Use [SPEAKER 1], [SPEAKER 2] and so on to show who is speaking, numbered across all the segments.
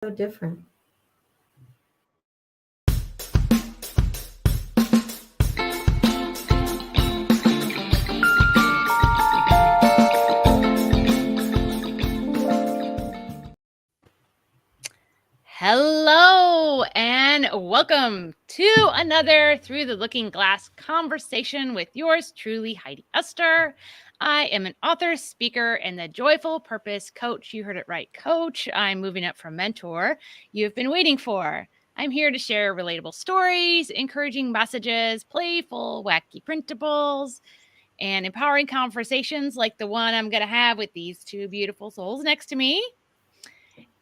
[SPEAKER 1] So different.
[SPEAKER 2] Hello and welcome to another Through the Looking Glass conversation with yours truly, Heidi Esther. I am an author, speaker, and the joyful purpose coach. You heard it right, coach. I'm moving up from mentor you've been waiting for. I'm here to share relatable stories, encouraging messages, playful, wacky printables, and empowering conversations like the one I'm going to have with these two beautiful souls next to me.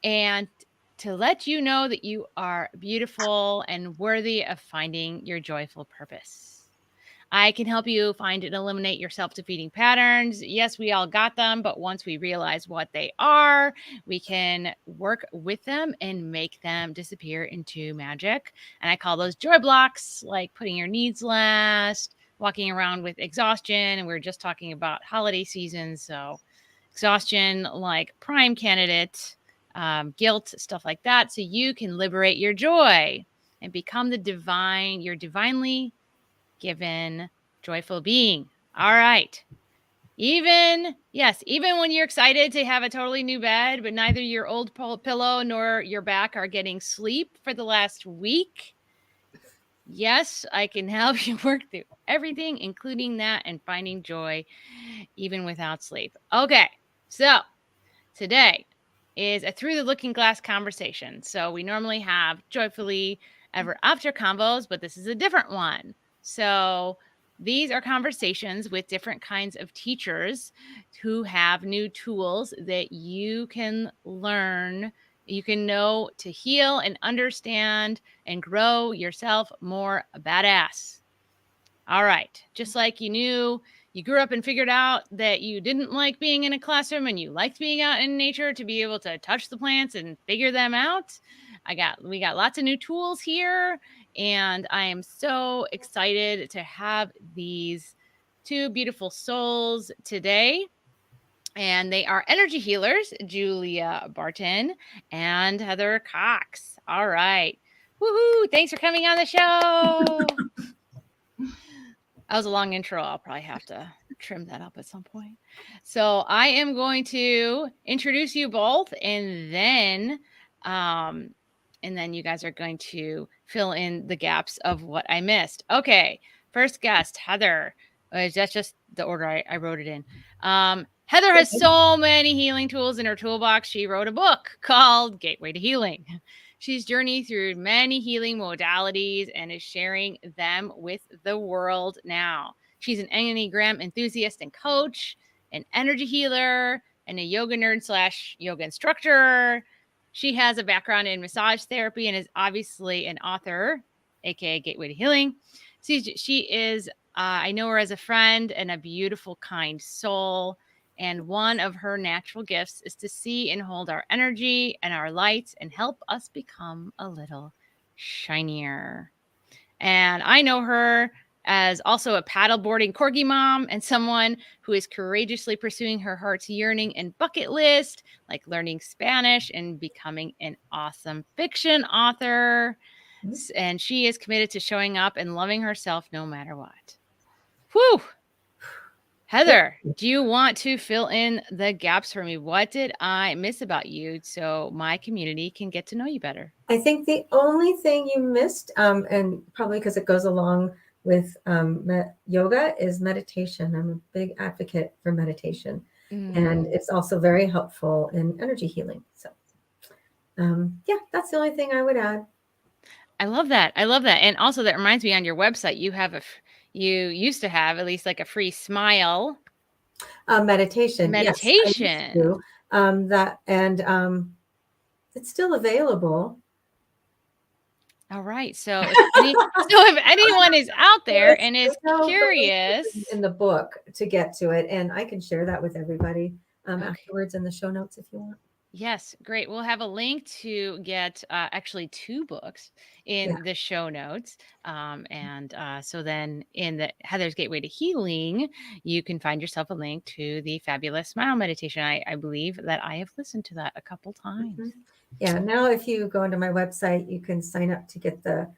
[SPEAKER 2] And to let you know that you are beautiful and worthy of finding your joyful purpose. I can help you find and eliminate your self-defeating patterns. Yes, we all got them, but once we realize what they are, we can work with them and make them disappear into magic. And I call those joy blocks, like putting your needs last, walking around with exhaustion. And we were just talking about holiday season. So exhaustion, like prime candidate, guilt, stuff like that. So you can liberate your joy and become your divinely given joyful being. All right. Even when you're excited to have a totally new bed, but neither your old pillow nor your back are getting sleep for the last week. Yes, I can help you work through everything, including that, and finding joy even without sleep. Okay. So today is a Through the Looking Glass conversation. So we normally have Joyfully Ever After Convos, but this is a different one. So these are conversations with different kinds of teachers who have new tools that you can learn, you can know to heal and understand and grow yourself more badass. All right. Just like you grew up and figured out that you didn't like being in a classroom and you liked being out in nature to be able to touch the plants and figure them out. We got lots of new tools here, and I am so excited to have these two beautiful souls today. And they are energy healers, Julia Barton and Heather Kokx. All right. Woohoo. Thanks for coming on the show. That was a long intro. I'll probably have to trim that up at some point. So I am going to introduce you both, and then you guys are going to fill in the gaps of what I missed. Okay, first guest, Heather. That's just the order I wrote it in. Heather has so many healing tools in her toolbox. She wrote a book called Gateway to Healing. She's journeyed through many healing modalities and is sharing them with the world now. She's an enneagram enthusiast and coach, an energy healer, and a yoga nerd / yoga instructor. She has a background in massage therapy and is obviously an author, aka Gateway to Healing. She is, I know her as a friend and a beautiful, kind soul. And one of her natural gifts is to see and hold our energy and our lights and help us become a little shinier. And I know her as also a paddleboarding corgi mom and someone who is courageously pursuing her heart's yearning and bucket list, like learning Spanish and becoming an awesome fiction author. And she is committed to showing up and loving herself no matter what. Whew. Heather, do you want to fill in the gaps for me? What did I miss about you so my community can get to know you better?
[SPEAKER 1] I think the only thing you missed, and probably because it goes along with yoga, is meditation. I'm a big advocate for meditation. And it's also very helpful in energy healing. So, that's the only thing I would add.
[SPEAKER 2] I love that. And also that reminds me, on your website, you used to have at least like a free smile
[SPEAKER 1] Meditation.
[SPEAKER 2] Meditation.
[SPEAKER 1] Yes, it's still available.
[SPEAKER 2] All right. So if anyone is out there and is curious,
[SPEAKER 1] in the book to get to it, and I can share that with everybody afterwards in the show notes if you want.
[SPEAKER 2] Yes, great. We'll have a link to get actually 2 books in the show notes. So then in the Heather's Gateway to Healing, you can find yourself a link to the Fabulous Smile Meditation. I believe that I have listened to that a couple times.
[SPEAKER 1] Yeah. Now, if you go onto my website, you can sign up to get the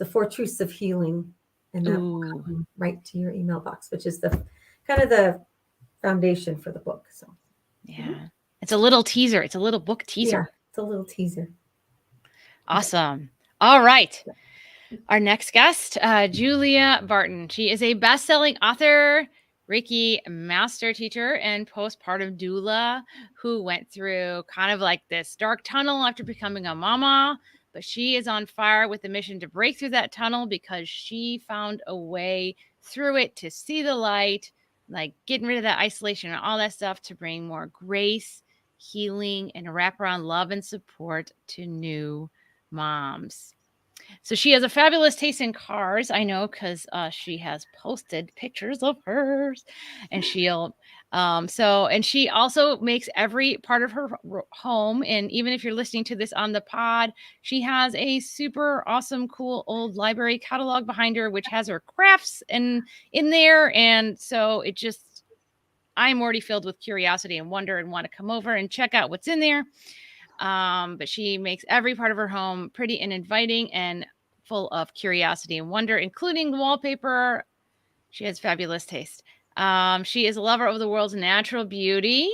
[SPEAKER 1] 4 Truths of Healing, and that will
[SPEAKER 2] Ooh,
[SPEAKER 1] come right to your email box, which is the kind of the foundation for the book. So,
[SPEAKER 2] yeah. It's a little teaser. It's a little book teaser.
[SPEAKER 1] yeah, it's a little teaser.
[SPEAKER 2] Awesome. All right. Our next guest, Julia Barton. She is a best-selling author, Reiki master teacher, and postpartum doula who went through kind of like this dark tunnel after becoming a mama. But she is on fire with the mission to break through that tunnel because she found a way through it to see the light, like getting rid of that isolation and all that stuff to bring more grace, healing, and wraparound love and support to new moms. So she has a fabulous taste in cars. I know because she has posted pictures of hers, and and she also makes every part of her home. And even if you're listening to this on the pod, she has a super awesome, cool old library catalog behind her, which has her crafts in there. And so I'm already filled with curiosity and wonder and want to come over and check out what's in there. But she makes every part of her home pretty and inviting and full of curiosity and wonder, including the wallpaper. She has fabulous taste. She is a lover of the world's natural beauty,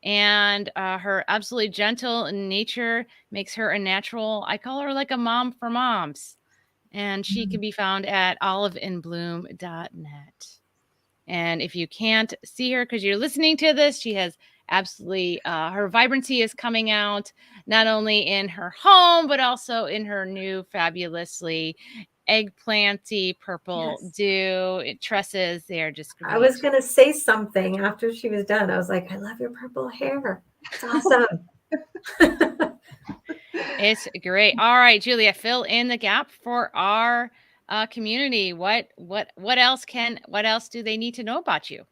[SPEAKER 2] and her absolutely gentle nature makes her a natural. I call her like a mom for moms. And she can be found at oliveinbloom.net. And if you can't see her because you're listening to this, she has absolutely her vibrancy is coming out not only in her home, but also in her new fabulously eggplanty purple tresses. They are just great.
[SPEAKER 1] I was going to say something after she was done. I was like, I love your purple hair. It's awesome.
[SPEAKER 2] It's great. All right, Julia, fill in the gap for our community. What else do they need to know about you?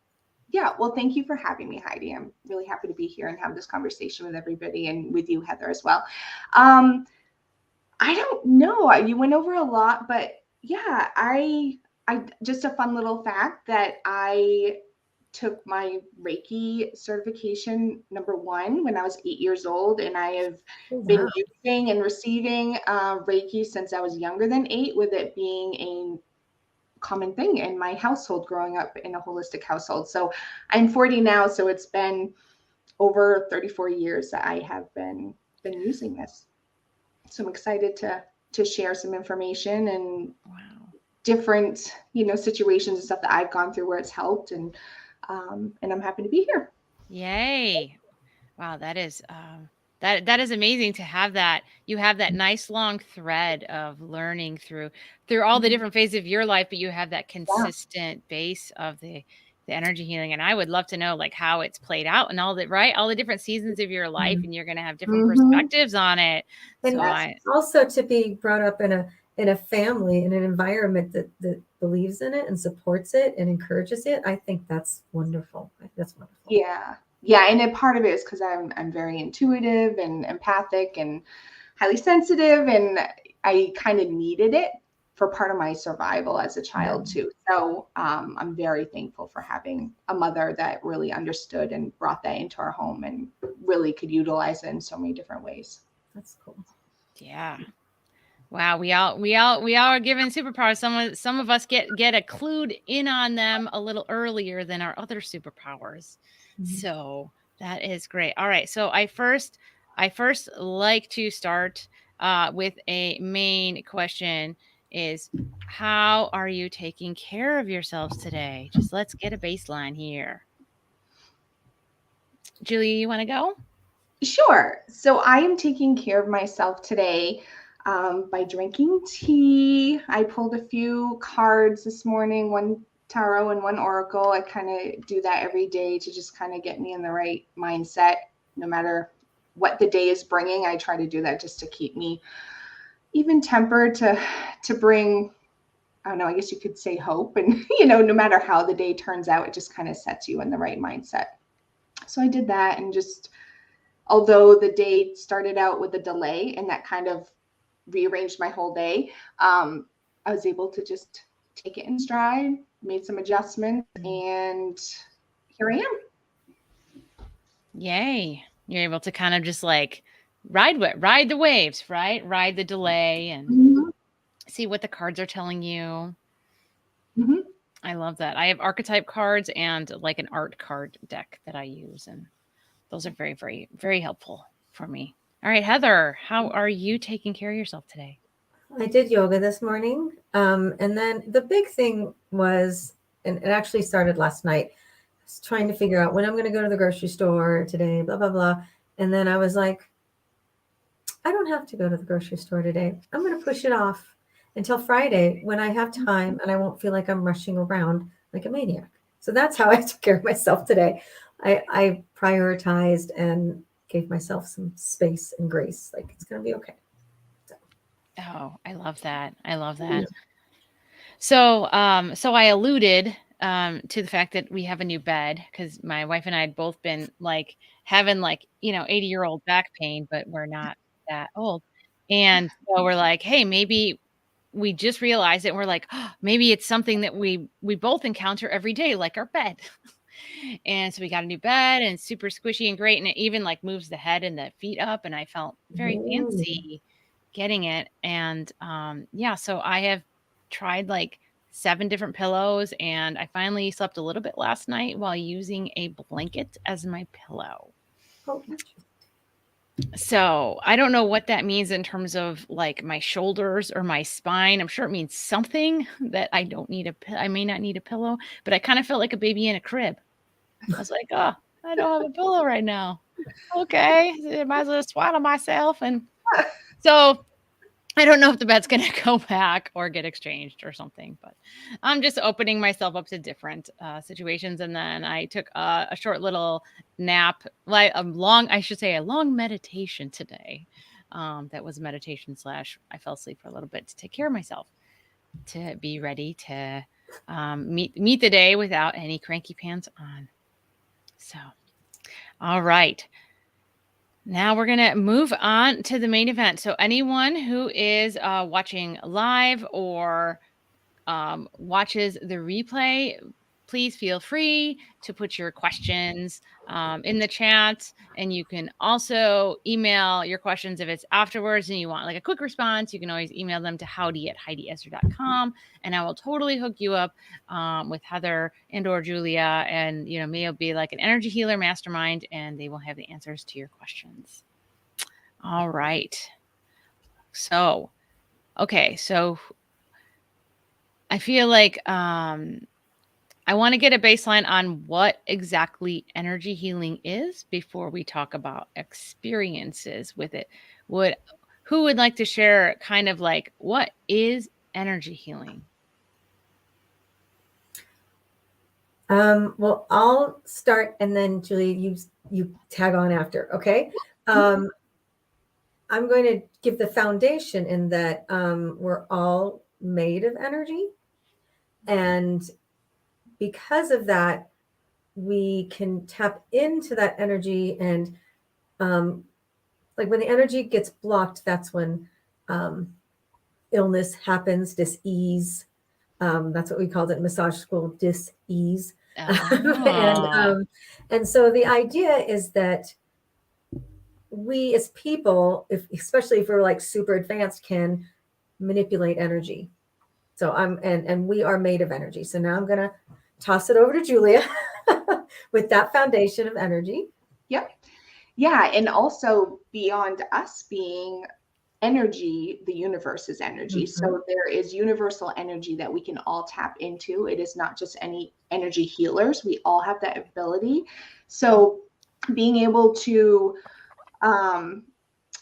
[SPEAKER 3] Yeah, well, thank you for having me, Heidi. I'm really happy to be here and have this conversation with everybody and with you, Heather, as well. I don't know. You went over a lot, but yeah, I just a fun little fact that I took my Reiki certification #1 when I was 8 years old, and I have been using and receiving Reiki since I was younger than 8, with it being a common thing in my household growing up in a holistic household. So I'm 40 now, so it's been over 34 years that I have been using this. So I'm excited to share some information and different, situations and stuff that I've gone through where it's helped, and I'm happy to be here.
[SPEAKER 2] Yay. Wow, that is that is amazing to have that. You have that nice long thread of learning through all the different phases of your life, but you have that consistent base of the energy healing. And I would love to know like how it's played out and all the different seasons of your life, and you're going to have different perspectives on it.
[SPEAKER 1] And also to be brought up in a family, in an environment that believes in it and supports it and encourages it. I think that's wonderful. That's wonderful.
[SPEAKER 3] Yeah, and a part of it is because I'm very intuitive and empathic and highly sensitive, and I kind of needed it for part of my survival as a child too. So I'm very thankful for having a mother that really understood and brought that into our home and really could utilize it in so many different ways.
[SPEAKER 1] That's cool.
[SPEAKER 2] Yeah. Wow, we all are given superpowers. Some of us get a clued in on them a little earlier than our other superpowers. So that is great. All right. So I first like to start with a main question is, how are you taking care of yourselves today? Just let's get a baseline here. Julia, you want to go?
[SPEAKER 3] Sure. So I am taking care of myself today by drinking tea. I pulled a few cards this morning, one tarot and one oracle. I kind of do that every day to just kind of get me in the right mindset. No matter what the day is bringing, I try to do that just to keep me even tempered, to bring, I don't know, I guess you could say hope. And, no matter how the day turns out, it just kind of sets you in the right mindset. So I did that, and just, although the day started out with a delay and that kind of rearranged my whole day, I was able to just take it in stride, made some adjustments, and here I am.
[SPEAKER 2] Yay. You're able to kind of just like ride the waves, right? Ride the delay and
[SPEAKER 3] Mhm.
[SPEAKER 2] see what the cards are telling you.
[SPEAKER 3] Mhm.
[SPEAKER 2] I love that. I have archetype cards and like an art card deck that I use, and those are very, very, very helpful for me. All right, Heather, how are you taking care of yourself today?
[SPEAKER 1] I did yoga this morning. And then the big thing was, and it actually started last night, I was trying to figure out when I'm going to go to the grocery store today, blah, blah, blah. And then I was like, I don't have to go to the grocery store today. I'm going to push it off until Friday when I have time and I won't feel like I'm rushing around like a maniac. So that's how I took care of myself today. I prioritized and gave myself some space and grace. Like, it's going to be okay.
[SPEAKER 2] Oh, I love that. I love that. So, so I alluded to the fact that we have a new bed because my wife and I had both been like having like 80-year-old back pain, but we're not that old, and so we're like, hey, maybe we just realized it. And we're like, oh, maybe it's something that we both encounter every day, like our bed. And so we got a new bed and it's super squishy and great, and it even like moves the head and the feet up, and I felt very fancy getting it. And yeah, so I have tried like 7 different pillows, and I finally slept a little bit last night while using a blanket as my pillow.
[SPEAKER 1] Oh, interesting.
[SPEAKER 2] So I don't know what that means in terms of like my shoulders or my spine. I'm sure it means something that I don't need I may not need a pillow, but I kind of felt like a baby in a crib. I was like, oh, I don't have a pillow right now. Okay, I might as well swaddle myself. And so I don't know if the bed's going to go back or get exchanged or something, but I'm just opening myself up to different situations. And then I took a short little nap, like a long meditation today. That was meditation / I fell asleep for a little bit to take care of myself, to be ready to meet the day without any cranky pants on. So, all right. Now we're going to move on to the main event. So anyone who is watching live or watches the replay, please feel free to put your questions in the chat. And you can also email your questions if it's afterwards and you want like a quick response. You can always email them to howdy@HeidiEsther.com, and I will totally hook you up with Heather and or Julia. And, maybe it'll be like an energy healer mastermind, and they will have the answers to your questions. All right. So, okay. So I feel like I want to get a baseline on what exactly energy healing is before we talk about experiences with it. Who would like to share kind of like what is energy healing?
[SPEAKER 1] Well, I'll start and then Julie, you tag on after. Okay. I'm going to give the foundation in that we're all made of energy. And because of that, we can tap into that energy. And like when the energy gets blocked, that's when illness happens, dis-ease. That's what we called it in massage school, dis-ease. And so the idea is that we as people, especially if we're like super advanced, can manipulate energy. So and we are made of energy. So now I'm going to toss it over to Julia with that foundation of energy.
[SPEAKER 3] Yep. Yeah. And also beyond us being energy, the universe is energy.
[SPEAKER 1] Mm-hmm.
[SPEAKER 3] So there is universal energy that we can all tap into. It is not just any energy healers. We all have that ability. So being able to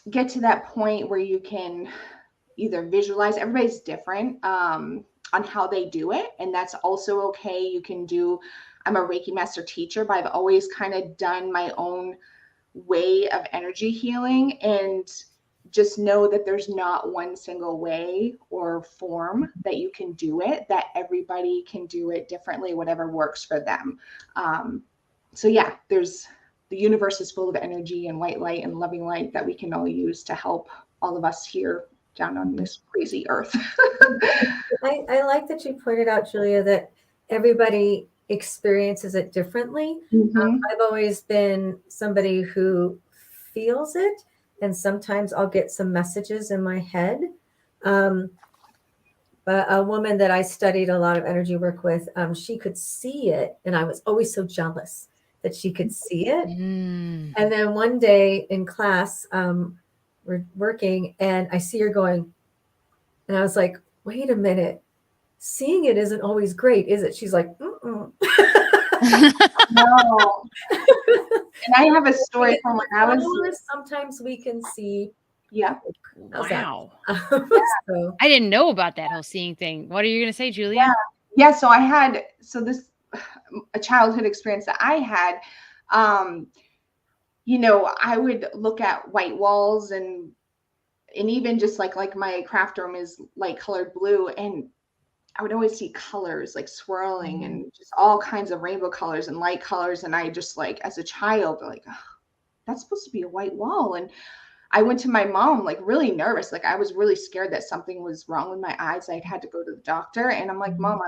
[SPEAKER 3] get to that point where you can either visualize, everybody's different on how they do it. And that's also okay. You can do, I'm a Reiki master teacher, but I've always kind of done my own way of energy healing, and just know that there's not one single way or form that you can do it, that everybody can do it differently, whatever works for them. So yeah, the universe is full of energy and white light and loving light that we can all use to help all of us here down on this crazy earth.
[SPEAKER 1] I like that you pointed out, Julia, that everybody experiences it differently.
[SPEAKER 3] Mm-hmm.
[SPEAKER 1] I've always been somebody who feels it and sometimes I'll get some messages in my head. But a woman that I studied a lot of energy work with, she could see it, and I was always so jealous that she could see it.
[SPEAKER 2] Mm.
[SPEAKER 1] And then one day in class, we're working, and I see her going, and I was like, wait a minute, seeing it isn't always great, is it? She's like, mm-mm.
[SPEAKER 3] No. And I have a story from when I was.
[SPEAKER 1] Sometimes we can see.
[SPEAKER 3] Yeah.
[SPEAKER 1] How's that?
[SPEAKER 2] Wow.
[SPEAKER 1] So,
[SPEAKER 2] I didn't know about that whole seeing thing. What are you going to say, Julia?
[SPEAKER 3] Yeah. So I had, a childhood experience that I had, I would look at white walls and even just like my craft room is light colored blue, and I would always see colors like swirling and just all kinds of rainbow colors and light colors. And I just like, as a child, like, oh, that's supposed to be a white wall. And I went to my mom, like really nervous. Like I was really scared that something was wrong with my eyes. I had to go to the doctor, and I'm like, Mom,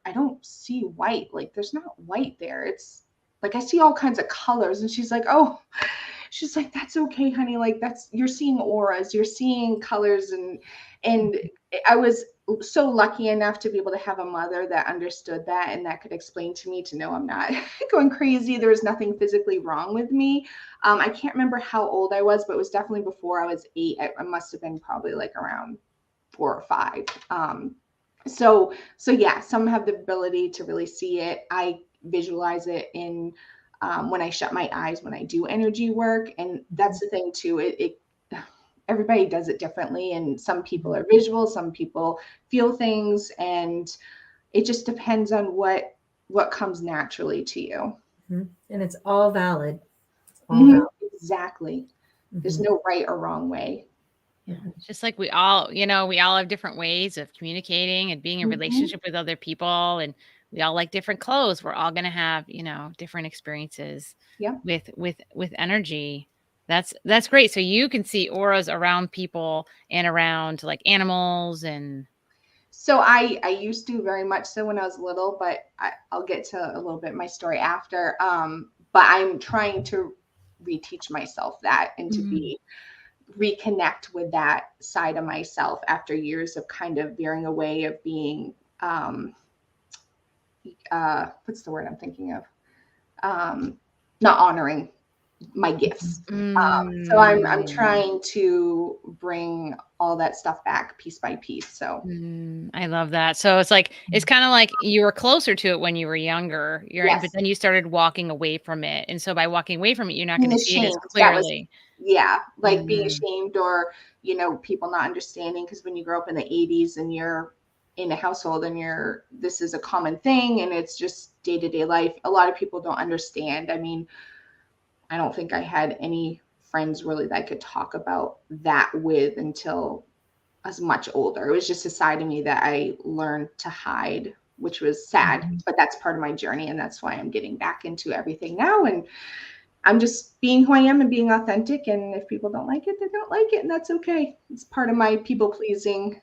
[SPEAKER 3] I don't see white. Like there's not white there. It's like, I see all kinds of colors. And she's like, oh, she's like, that's okay, honey. Like you're seeing auras, you're seeing colors. And I was so lucky enough to be able to have a mother that understood that and that could explain to me to know I'm not going crazy. There was nothing physically wrong with me. I can't remember how old I was, but it was definitely before I was 8. I must have been probably like around 4 or 5. So yeah, some have the ability to really see it. I visualize it in when I shut my eyes, when I do energy work. And that's the thing too. Everybody does it differently. And some people are visual, some people feel things, and it just depends on what comes naturally to you.
[SPEAKER 1] and it's all valid.
[SPEAKER 3] Exactly. There's no right or wrong way.
[SPEAKER 2] Yeah. Just like we all have different ways of communicating and being in relationship with other people, and we all like different clothes. We're all going to have, different experiences with energy. That's great. So you can see auras around people and around like animals. And
[SPEAKER 3] so I used to very much so when I was little, but I'll get to a little bit my story after. But I'm trying to reteach myself that and to reconnect with that side of myself after years of kind of veering away, of being what's the word I'm thinking of? Not honoring my gifts. So I'm trying to bring all that stuff back piece by piece. So
[SPEAKER 2] I love that. So it's kind of like you were closer to it when you were younger. But then you started walking away from it. And so by walking away from it, you're not going to see it as clearly.
[SPEAKER 3] Like being ashamed, or, people not understanding. Because when you grow up in the 80s and you're in a household and this is a common thing and it's just day-to-day life, a lot of people don't understand. I mean, I don't think I had any friends really that I could talk about that with until I was much older. It was just a side of me that I learned to hide, which was sad, but that's part of my journey. And that's why I'm getting back into everything now. And I'm just being who I am and being authentic. And if people don't like it, they don't like it. And that's okay. It's part of my people pleasing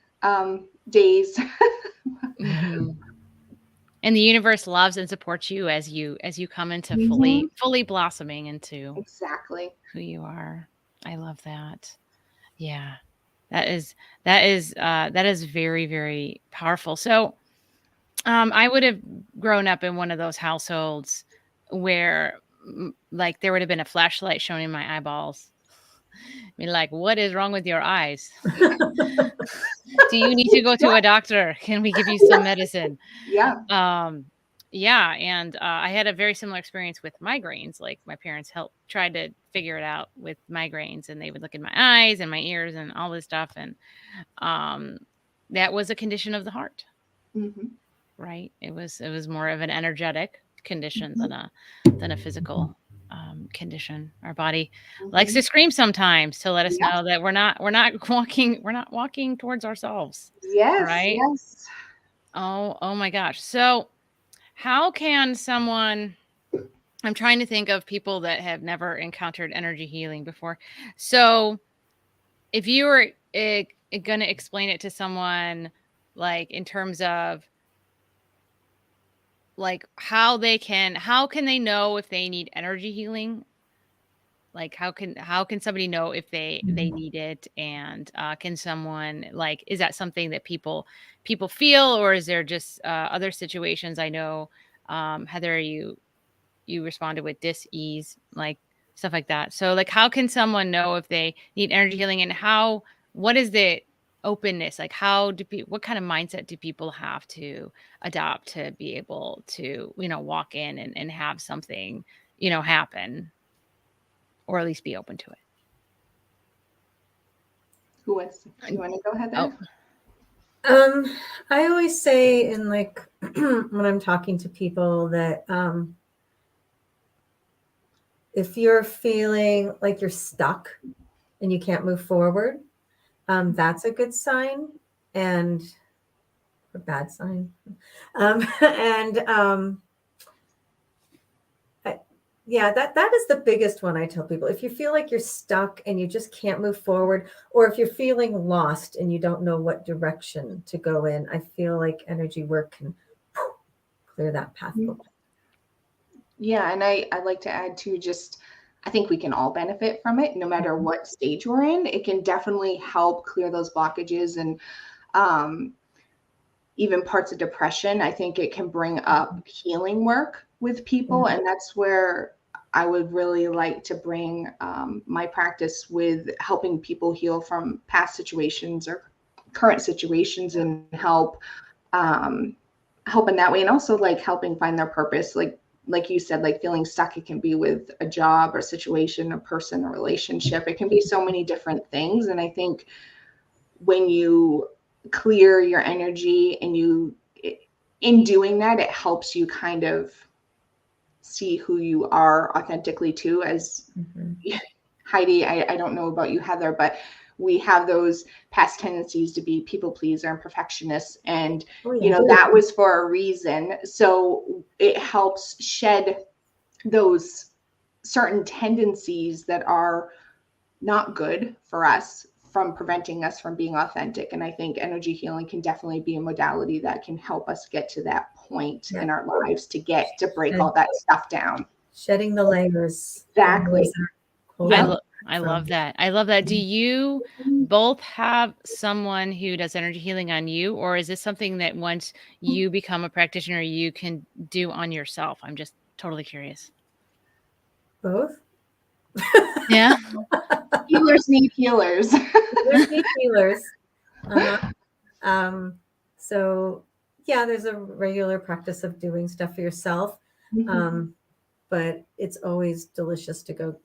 [SPEAKER 3] days.
[SPEAKER 2] And the universe loves and supports you as you come into fully blossoming into
[SPEAKER 3] exactly
[SPEAKER 2] who you are. I love that. Yeah. That is very, very powerful. So I would have grown up in one of those households where like there would have been a flashlight showing in my eyeballs. I mean, like, what is wrong with your eyes? Do you need to go to a doctor? Can we give you some medicine?
[SPEAKER 3] Yeah.
[SPEAKER 2] And I had a very similar experience with migraines. Like my parents tried to figure it out with migraines, and they would look in my eyes and my ears and all this stuff. And that was a condition of the heart, right? It was more of an energetic condition than a physical condition. Our body likes to scream sometimes to let us know that we're not walking towards ourselves.
[SPEAKER 3] Yes.
[SPEAKER 2] Right.
[SPEAKER 3] Yes.
[SPEAKER 2] Oh my gosh. So how can someone, I'm trying to think of people that have never encountered energy healing before. So if you were going to explain it to someone, like in terms of like how can they know if they need energy healing? Like how can somebody know if they need it? And can someone, like, is that something that people feel, or is there just other situations? I know, Heather, you responded with dis-ease, like stuff like that. So like, how can someone know if they need energy healing, and what is the openness? Like, what kind of mindset do people have to adopt to be able to, walk in and have something, happen, or at least be open to it?
[SPEAKER 3] Who wants? You want to go ahead
[SPEAKER 2] Oh,
[SPEAKER 3] there?
[SPEAKER 1] I always say in like when I'm talking to people that if you're feeling like you're stuck and you can't move forward, that's a good sign and a bad sign. Yeah, that is the biggest one I tell people. If you feel like you're stuck and you just can't move forward, or if you're feeling lost and you don't know what direction to go in, I feel like energy work can clear that path.
[SPEAKER 3] Yeah, and I like to add too, just I think we can all benefit from it, no matter what stage we're in. It can definitely help clear those blockages and even parts of depression. I think it can bring up healing work with people, and that's where I would really like to bring my practice with helping people heal from past situations or current situations, and help in that way, and also like helping find their purpose. Like you said, like feeling stuck, it can be with a job or situation, a person, a relationship. It can be so many different things. And I think when you clear your energy and in doing that, it helps you kind of see who you are authentically too. As Heidi, I don't know about you, Heather, but we have those past tendencies to be people pleaser and perfectionists. And, that was for a reason. So it helps shed those certain tendencies that are not good for us, from preventing us from being authentic. And I think energy healing can definitely be a modality that can help us get to that point in our lives to break all that stuff down.
[SPEAKER 1] Shedding the layers.
[SPEAKER 3] Exactly.
[SPEAKER 2] I love that. I love that. Do you both have someone who does energy healing on you, or is this something that once you become a practitioner, you can do on yourself? I'm just totally curious.
[SPEAKER 1] Both.
[SPEAKER 2] Yeah.
[SPEAKER 3] Healers need healers.
[SPEAKER 1] Healers need healers. So yeah, there's a regular practice of doing stuff for yourself. But it's always delicious to go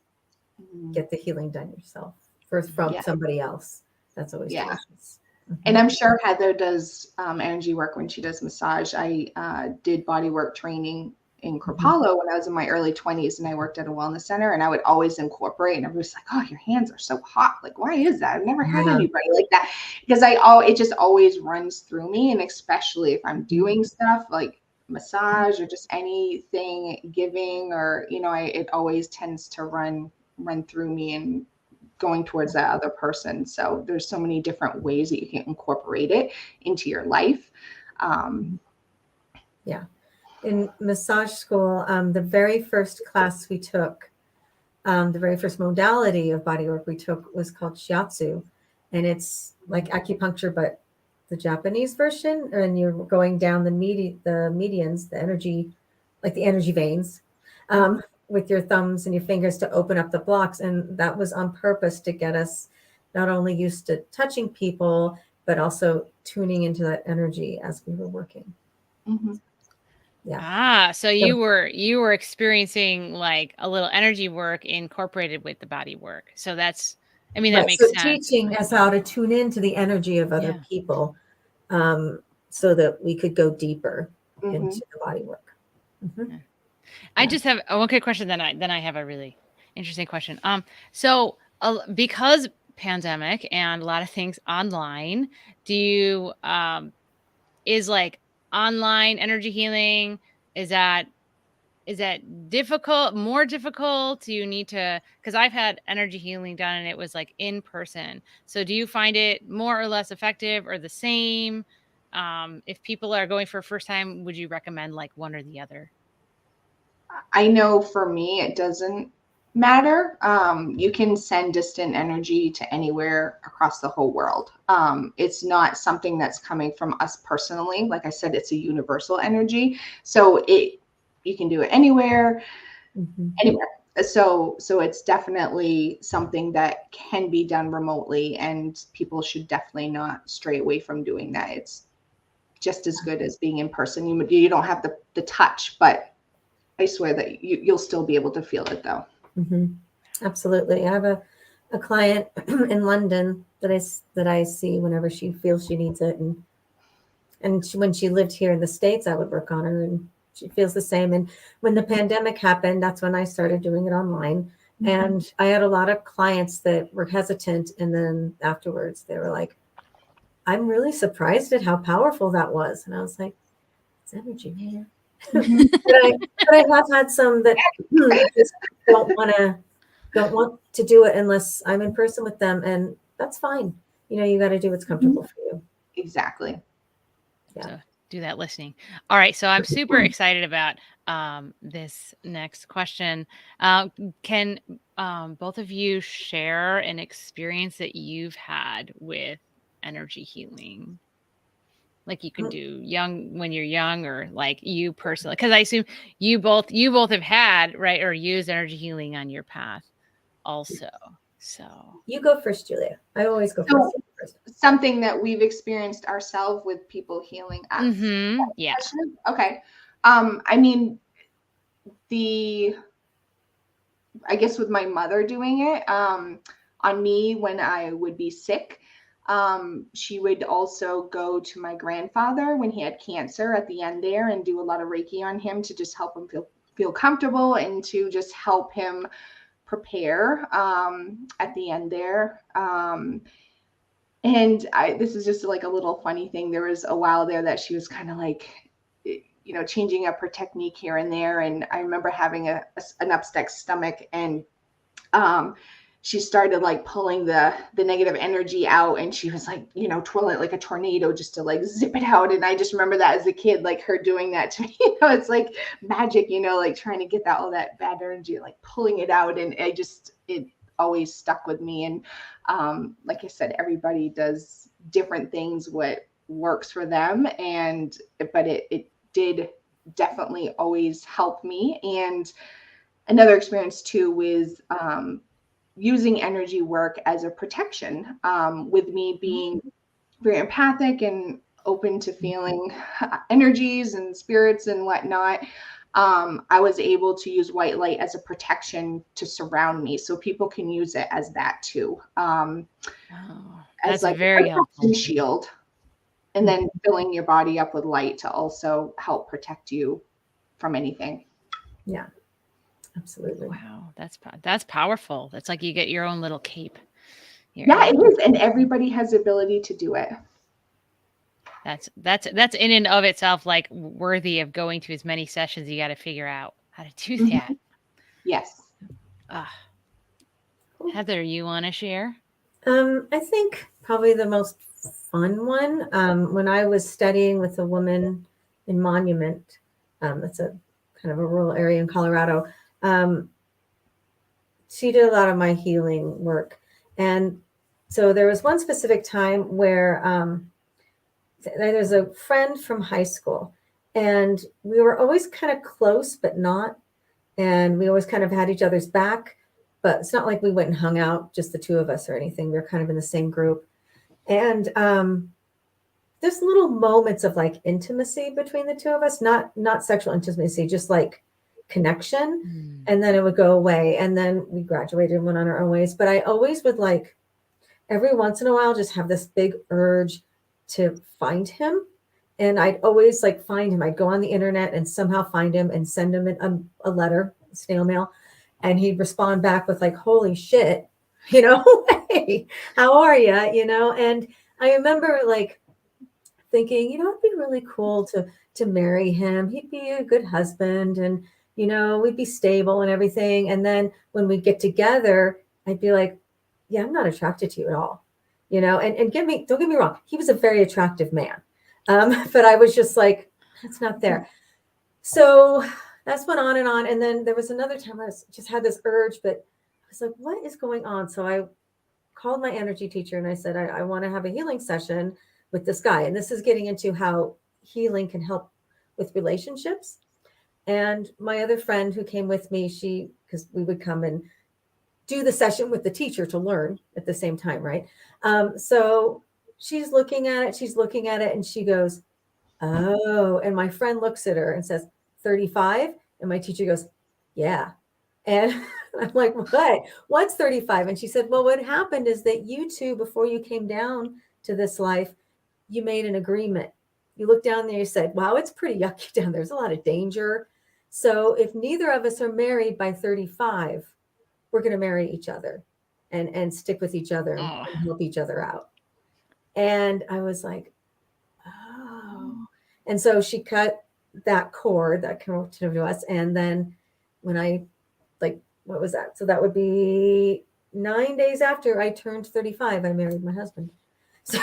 [SPEAKER 1] get the healing done yourself first from somebody else. That's always delicious.
[SPEAKER 3] And I'm sure Heather does energy work when she does massage. I did body work training in Kripalu when I was in my early 20s, and I worked at a wellness center, and I would always incorporate, and everybody's like, oh, your hands are so hot. Like, why is that? I've never had anybody like that, because it just always runs through me. And especially if I'm doing stuff like massage or just anything giving, or, it always tends to run through me and going towards that other person. So there's so many different ways that you can incorporate it into your life.
[SPEAKER 1] In massage school, the very first class we took, the very first modality of body work we took was called shiatsu. And it's like acupuncture, but the Japanese version. And you're going down the medians, the energy, like the energy veins, with your thumbs and your fingers to open up the blocks. And that was on purpose to get us not only used to touching people, but also tuning into that energy as we were working.
[SPEAKER 2] So you were experiencing like a little energy work incorporated with the body work. So that's, that makes sense.
[SPEAKER 1] Teaching us how to tune into the energy of other people, so that we could go deeper into the body work.
[SPEAKER 2] I just have one quick question. Then I have a really interesting question. So because pandemic and a lot of things online, do you is like online energy healing, is that difficult, more difficult? Do you need to, because I've had energy healing done and it was like in person. So do you find it more or less effective or the same? If people are going for a first time, would you recommend like one or the other?
[SPEAKER 3] I know for me, it doesn't matter. You can send distant energy to anywhere across the whole world. It's not something that's coming from us personally. Like I said, it's a universal energy. So you can do it anywhere, anywhere. So it's definitely something that can be done remotely, and people should definitely not stray away from doing that. It's just as good as being in person. You don't have the touch, but I swear that you'll still be able to feel it though.
[SPEAKER 1] Absolutely. I have a client in London that I see whenever she feels she needs it. And when she lived here in the States, I would work on her, and she feels the same. And when the pandemic happened, that's when I started doing it online. And I had a lot of clients that were hesitant. And then afterwards they were like, I'm really surprised at how powerful that was. And I was like, it's energy, man. but I have had some that just don't want to do it unless I'm in person with them, and that's fine. You got to do what's comfortable for you.
[SPEAKER 3] Exactly.
[SPEAKER 1] Yeah.
[SPEAKER 2] So do that listening. All right. So I'm super excited about this next question. Can both of you share an experience that you've had with energy healing? Like you can do when you're young, or like you personally, because I assume you both have had, right, or used energy healing on your path also. So
[SPEAKER 1] you go first, Julia. I always go first.
[SPEAKER 3] Something that we've experienced ourselves with people healing us.
[SPEAKER 2] Yeah.
[SPEAKER 3] Okay. I mean, I guess with my mother doing it on me when I would be sick. She would also go to my grandfather when he had cancer at the end there and do a lot of Reiki on him to just help him feel comfortable and to just help him prepare at the end there. And this is just like a little funny thing. There was a while there that she was kind of like, changing up her technique here and there. And I remember having an upset stomach, and she started like pulling the negative energy out, and she was like, twirling it like a tornado just to like zip it out. And I just remember that as a kid, like her doing that to me. It's like magic, like trying to get all that bad energy, like pulling it out. And it always stuck with me. And like I said, everybody does different things, what works for them. But it did definitely always help me. And another experience too was using energy work as a protection, with me being very empathic and open to feeling energies and spirits and whatnot. I was able to use white light as a protection to surround me, so people can use it as that too.
[SPEAKER 2] That's
[SPEAKER 3] as like
[SPEAKER 2] very helpful.
[SPEAKER 3] Shield. And then filling your body up with light to also help protect you from anything.
[SPEAKER 1] Yeah, absolutely.
[SPEAKER 2] Wow, that's powerful. That's like you get your own little cape.
[SPEAKER 3] It is, and everybody has the ability to do it.
[SPEAKER 2] That's in and of itself like worthy of going to as many sessions. You got to figure out how to do that.
[SPEAKER 3] Yes.
[SPEAKER 2] Heather, you want to share?
[SPEAKER 1] I think probably the most fun one, when I was studying with a woman in Monument, it's a kind of a rural area in Colorado. She did a lot of my healing work. And so there was one specific time where there's a friend from high school, and we were always kind of close, but not. And we always kind of had each other's back, but it's not like we went and hung out, just the two of us or anything. We were kind of in the same group. And there's little moments of like intimacy between the two of us, not sexual intimacy, just like connection. And then it would go away. And then we graduated and went on our own ways. But I always would like every once in a while just have this big urge to find him. And I'd always like find him. I'd go on the internet and somehow find him and send him a letter, snail mail. And he'd respond back with like, holy shit, hey, how are you? And I remember like thinking, it'd be really cool to marry him. He'd be a good husband, and, we'd be stable and everything. And then when we'd get together, I'd be like, yeah, I'm not attracted to you at all, and don't get me wrong. He was a very attractive man. But I was just like, that's not there. So that's went on. And then there was another time I just had this urge, but I was like, what is going on? So I called my energy teacher and I said, I want to have a healing session with this guy. And this is getting into how healing can help with relationships. And my other friend who came with me, because we would come and do the session with the teacher to learn at the same time, right? So she's looking at it and she goes, oh, and my friend looks at her and says, 35. And my teacher goes, yeah. And I'm like, what's 35? And she said, well, what happened is that you two, before you came down to this life, you made an agreement. You looked down there, you said, wow, it's pretty yucky down there. There's a lot of danger. So if neither of us are married by 35, we're going to marry each other and stick with each other and help each other out. And I was like, oh. And so she cut that cord that connected to us. And then when I, like, what was that? So that would be 9 days after I turned 35, I married my husband. So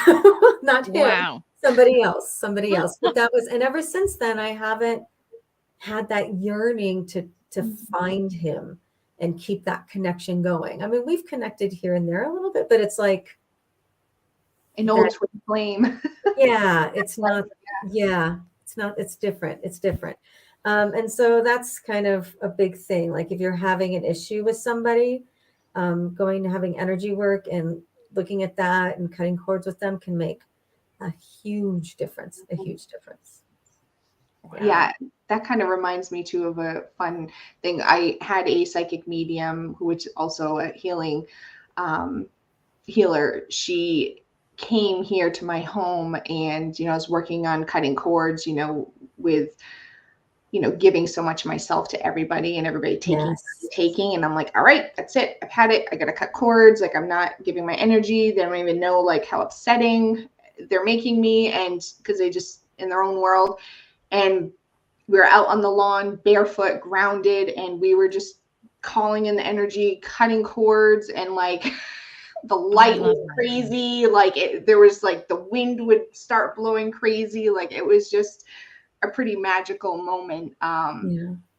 [SPEAKER 1] not him,
[SPEAKER 2] Wow.
[SPEAKER 1] somebody else. But that was, and ever since then, I haven't had that yearning to find him and keep that connection going. I mean, we've connected here and there a little bit, but it's like
[SPEAKER 3] an old twin flame.
[SPEAKER 1] Yeah, it's not. Yeah, it's different. It's different. And so that's kind of a big thing. Like if you're having an issue with somebody, going to having energy work and looking at that and cutting cords with them can make a huge difference.
[SPEAKER 2] Wow.
[SPEAKER 3] Yeah, that kind of reminds me too of a fun thing. I had a psychic medium, which is also a healing healer. She came here to my home and, I was working on cutting cords, with, giving so much of myself to everybody and everybody taking. And I'm like, all right, that's it. I've had it. I got to cut cords. Like I'm not giving my energy. They don't even know like how upsetting they're making me. And because they just in their own world. And we were out on the lawn, barefoot, grounded, and we were just calling in the energy, cutting cords, and like the light was crazy. Like there was like the wind would start blowing crazy. Like it was just a pretty magical moment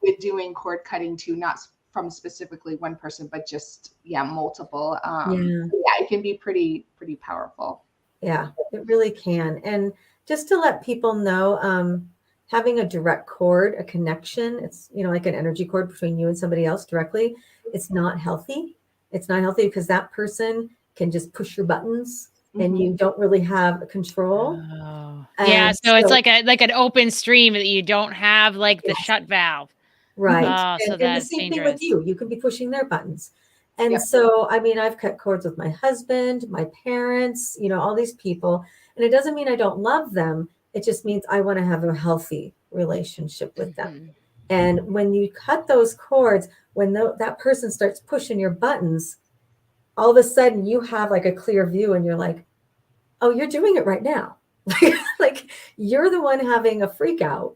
[SPEAKER 3] with doing cord cutting too, not from specifically one person, but just multiple. It can be pretty powerful.
[SPEAKER 1] Yeah, it really can. And just to let people know, having a direct cord, a connection, it's, like an energy cord between you and somebody else directly. It's not healthy. It's not healthy because that person can just push your buttons and you don't really have control.
[SPEAKER 2] Oh. Yeah. So it's like an open stream that you don't have like the shut valve.
[SPEAKER 1] Right.
[SPEAKER 2] So
[SPEAKER 1] and
[SPEAKER 2] that's
[SPEAKER 1] the same
[SPEAKER 2] dangerous.
[SPEAKER 1] thing with you can be pushing their buttons. And so, I mean, I've cut cords with my husband, my parents, all these people, and it doesn't mean I don't love them. It just means I want to have a healthy relationship with them. And when you cut those cords, when that person starts pushing your buttons, all of a sudden you have like a clear view and you're like, oh, you're doing it right now. Like you're the one having a freak out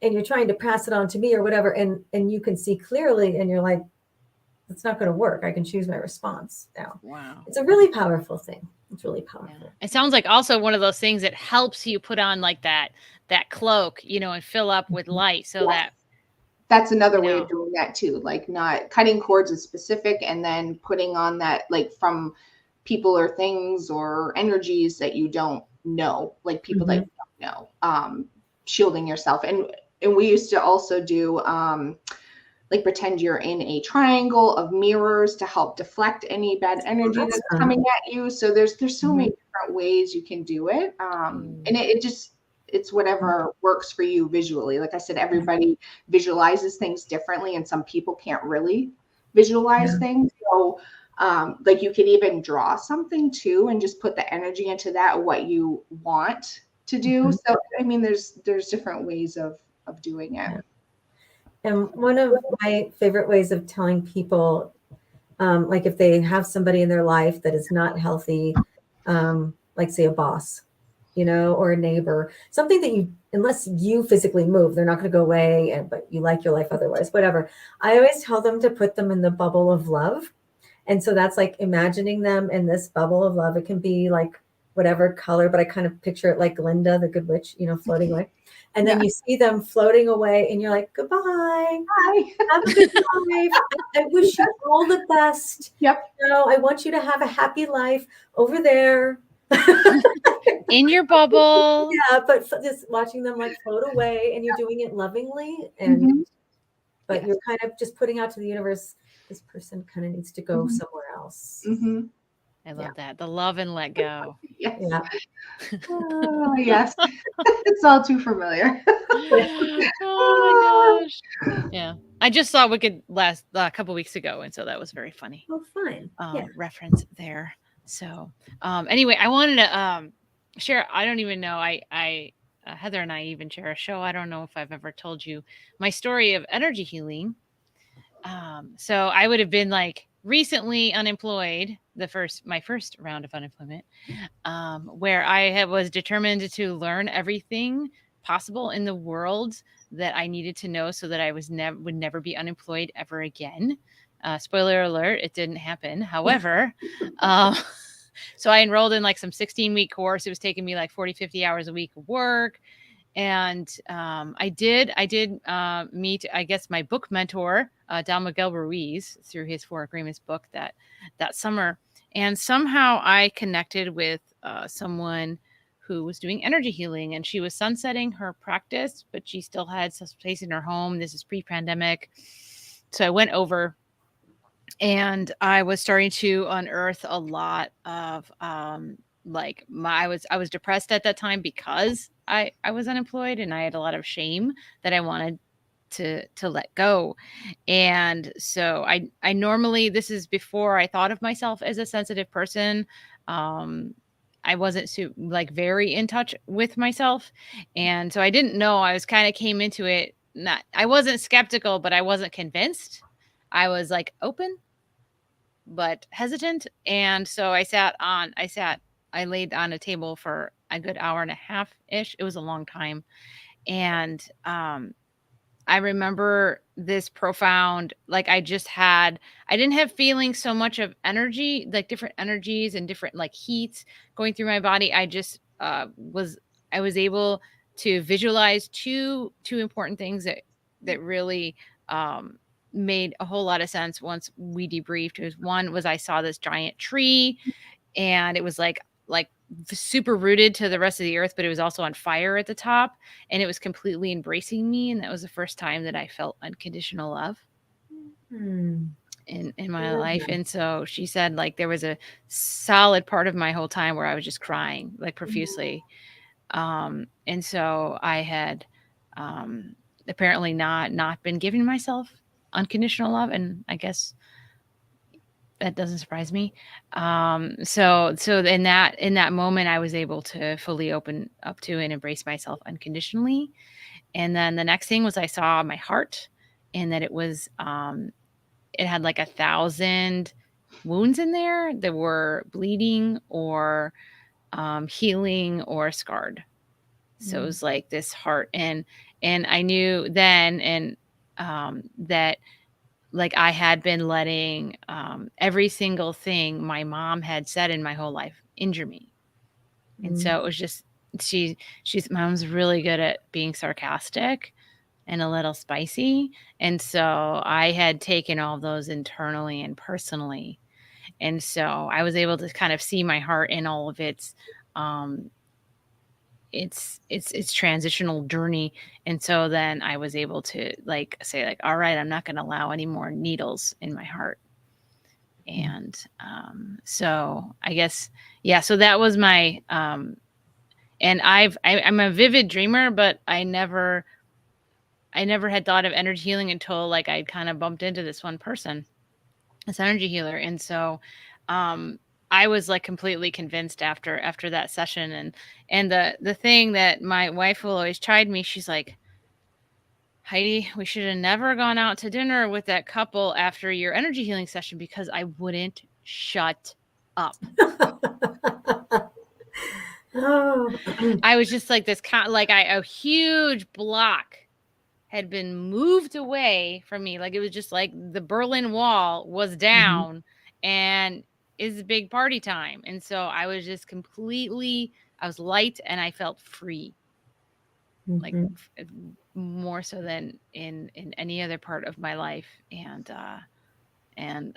[SPEAKER 1] and you're trying to pass it on to me or whatever. And you can see clearly and you're like, it's not going to work. I can choose my response now.
[SPEAKER 2] Wow.
[SPEAKER 1] It's a really powerful thing. It's really powerful.
[SPEAKER 2] Yeah. It sounds like also one of those things that helps you put on like that cloak, and fill up with light so
[SPEAKER 3] that's another way of doing that too. Like not cutting cords is specific and then putting on that like from people or things or energies that you don't know, like people that you don't know, shielding yourself. And we used to also do, like pretend you're in a triangle of mirrors to help deflect any bad energy that's coming at you. So there's so many different ways you can do it. And it's whatever works for you visually. Like I said, everybody visualizes things differently and some people can't really visualize things. So like you could even draw something too and just put the energy into that, what you want to do. So, I mean, there's different ways of doing it.
[SPEAKER 1] And one of my favorite ways of telling people, like if they have somebody in their life that is not healthy, like say a boss, or a neighbor, something that unless you physically move, they're not going to go away, but you like your life otherwise, whatever. I always tell them to put them in the bubble of love. And so that's like imagining them in this bubble of love. It can be like whatever color, but I kind of picture it like Glinda, the good witch, floating away. And then you see them floating away and you're like, goodbye.
[SPEAKER 3] Hi.
[SPEAKER 1] Have a good life. I wish you all the best.
[SPEAKER 3] Yep.
[SPEAKER 1] I want you to have a happy life over there.
[SPEAKER 2] In your bubble.
[SPEAKER 1] Yeah, but just watching them like float away, and you're doing it lovingly, and but you're kind of just putting out to the universe, this person kind of needs to go somewhere else.
[SPEAKER 2] I love that. The love and let go.
[SPEAKER 3] Yes.
[SPEAKER 1] Yeah.
[SPEAKER 3] Oh, yes. It's all too familiar.
[SPEAKER 2] Oh my gosh. Yeah. I just saw Wicked last a couple weeks ago, and so that was very funny.
[SPEAKER 1] Oh, fun.
[SPEAKER 2] Reference there. So anyway, I wanted to share. I don't even know. I Heather and I even share a show. I don't know if I've ever told you my story of energy healing. So I would have been like recently unemployed, my first round of unemployment, where I was determined to learn everything possible in the world that I needed to know so that I would never be unemployed ever again. Spoiler alert, it didn't happen. However, so I enrolled in like some 16-week course. It was taking me like 40, 50 hours a week of work. And I did meet, I guess, my book mentor, Don Miguel Ruiz, through his 4 Agreements book that summer. And somehow I connected with someone who was doing energy healing, and she was sunsetting her practice, but she still had some space in her home. This is pre-pandemic. So I went over, and I was starting to unearth a lot of I was depressed at that time because I was unemployed, and I had a lot of shame that I wanted to let go. And so I normally, this is before I thought of myself as a sensitive person. I wasn't very in touch with myself. And so I didn't know. I was kind of came into it. I wasn't skeptical, but I wasn't convinced. I was like open, but hesitant. And so I laid on a table for a good hour and a half ish. It was a long time. And, I remember this profound, I didn't have feeling so much of energy, like different energies and different like heats going through my body. I just, I was able to visualize two important things that really, made a whole lot of sense once we debriefed. One was I saw this giant tree, and it was like super rooted to the rest of the earth, but it was also on fire at the top, and it was completely embracing me. And that was the first time that I felt unconditional love in my life. And so she said, there was a solid part of my whole time where I was just crying profusely. And so I had apparently not been giving myself unconditional love, and I guess that doesn't surprise me. So in that moment, I was able to fully open up to and embrace myself unconditionally. And then the next thing was I saw my heart, and that it was, it had 1,000 wounds in there that were bleeding or healing or scarred. So it was like this heart, and I knew then, and that I had been letting every single thing my mom had said in my whole life injure me. And so it was just, mom's really good at being sarcastic and a little spicy. And so I had taken all those internally and personally. And so I was able to kind of see my heart in all of its transitional journey. And so then I was able to say all right, I'm not going to allow any more needles in my heart. And so I guess, so that was my, and I'm a vivid dreamer, but I never had thought of energy healing until I kind of bumped into this one person, this energy healer. And so, I was completely convinced after that session. And the thing that my wife will always chide me, she's like, Heidi, we should have never gone out to dinner with that couple after your energy healing session, because I wouldn't shut up. I was just like this a huge block had been moved away from me. It was just like the Berlin Wall was down, and is big party time. And so I was just I was light and I felt free, like more so than in any other part of my life. And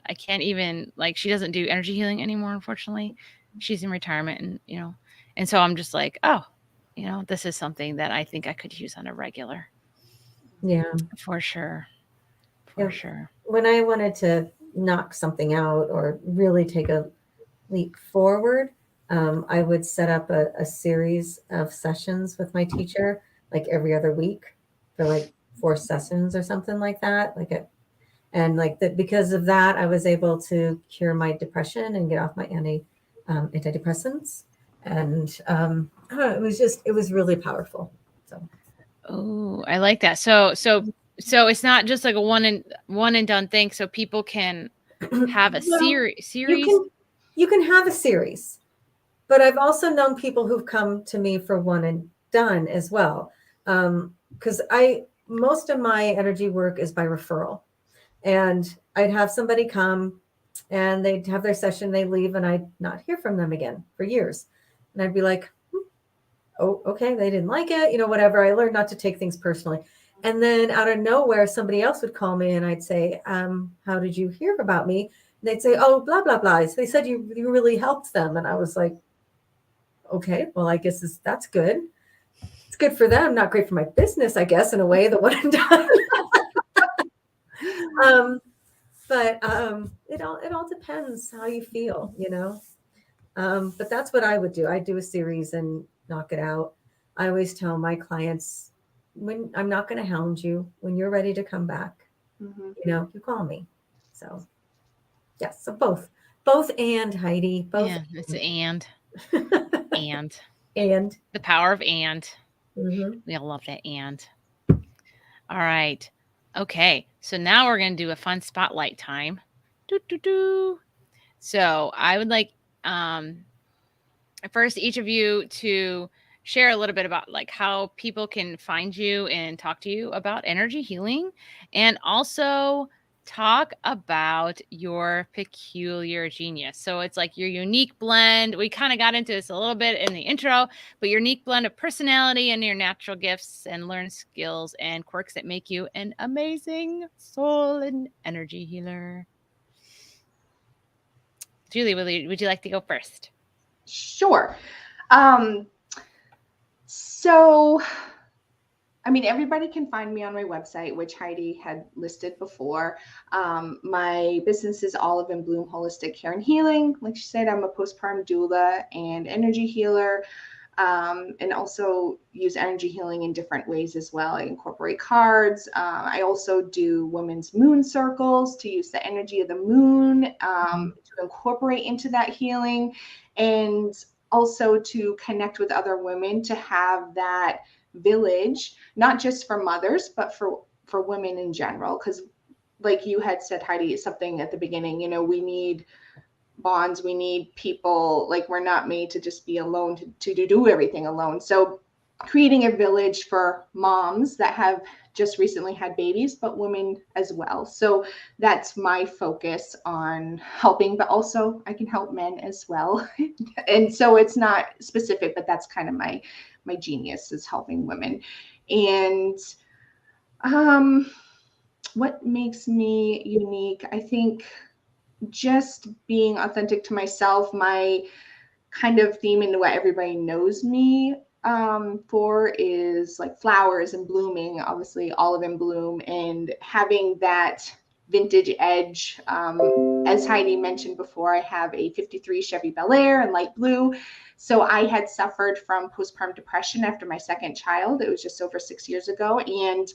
[SPEAKER 2] I can't even, like, she doesn't do energy healing anymore, unfortunately. She's in retirement, and and so I'm just like, oh, this is something that I think I could use on a regular.
[SPEAKER 1] Yeah.
[SPEAKER 2] For sure.
[SPEAKER 1] Yeah.
[SPEAKER 2] Sure.
[SPEAKER 1] When I wanted to knock something out or really take a leap forward, I would set up a series of sessions with my teacher, like every other week for like 4 sessions or something like that. And like that, because of that, I was able to cure my depression and get off my antidepressants. And I don't know, it was really powerful. So,
[SPEAKER 2] oh, I like that. So it's not just like a one and done thing. So people can have a
[SPEAKER 1] well,
[SPEAKER 2] series.
[SPEAKER 1] you can have a series, but I've also known people who've come to me for one and done as well. Because most of my energy work is by referral. And I'd have somebody come and they'd have their session, they leave, and I'd not hear from them again for years. And I'd be like, oh, okay, they didn't like it, whatever. I learned not to take things personally. And then out of nowhere, somebody else would call me and I'd say, how did you hear about me? And they'd say, oh, blah, blah, blah. So they said you really helped them. And I was like, okay, well, I guess that's good. It's good for them, not great for my business, I guess, in a way, the one and done. But it all depends how you feel, but that's what I would do. I'd do a series and knock it out. I always tell my clients, when I'm not going to hound you, when you're ready to come back, you call me. So yes, so both and Heidi, both.
[SPEAKER 2] Yeah, it's and
[SPEAKER 1] and
[SPEAKER 2] the power of and.
[SPEAKER 1] Mm-hmm.
[SPEAKER 2] We all love that and. All right. Okay. So now we're going to do a fun spotlight time. So I would like first each of you to share a little bit about like how people can find you and talk to you about energy healing, and also talk about your peculiar genius. So it's like your unique blend. We kind of got into this a little bit in the intro, but your unique blend of personality and your natural gifts and learned skills and quirks that make you an amazing soul and energy healer. Julie, would you like to go first?
[SPEAKER 3] Sure. So, I mean, everybody can find me on my website, which Heidi had listed before. My business is Olive and Bloom Holistic Care and Healing. Like she said, I'm a postpartum doula and energy healer, and also use energy healing in different ways as well. I incorporate cards. I also do women's moon circles to use the energy of the moon to incorporate into that healing, and also to connect with other women to have that village, not just for mothers, but for women in general. Because like you had said, Heidi, something at the beginning, we need bonds, we need people. Like, we're not made to just be alone to do everything alone. So creating a village for moms that have just recently had babies, but women as well. So that's my focus on helping, but also I can help men as well. And so it's not specific, but that's kind of my genius, is helping women. And what makes me unique, I think just being authentic to myself. My kind of theme into what everybody knows me for is like flowers and blooming, obviously olive and bloom, and having that vintage edge. As Heidi mentioned before, I have a 53 Chevy Bel Air in light blue. So I had suffered from postpartum depression after my second child. It was just over 6 years ago. And